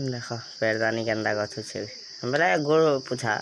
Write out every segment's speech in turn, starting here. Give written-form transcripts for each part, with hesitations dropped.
देख पैरदानी केन्दा गछ छे बोले गोड़ पोछा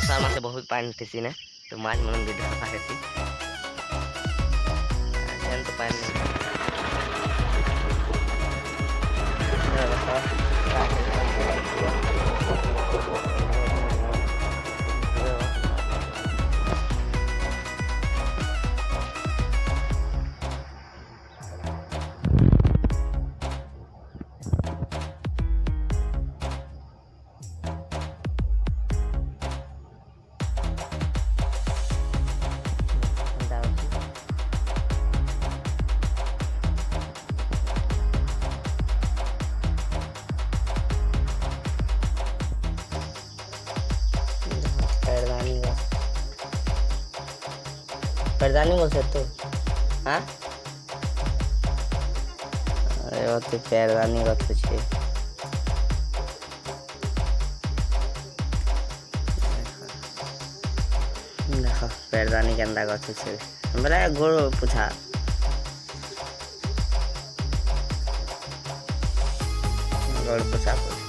पसार में से बहुत पानी थी ना तो माछ मन भी धर पाती तो पानी पैरदानी बोल सकते हाँ अरे वो तो पैरदानी गछ छे देख पैरदानी केन्दा गछ छे बोले गोड़ पोछा गोड़ पोछा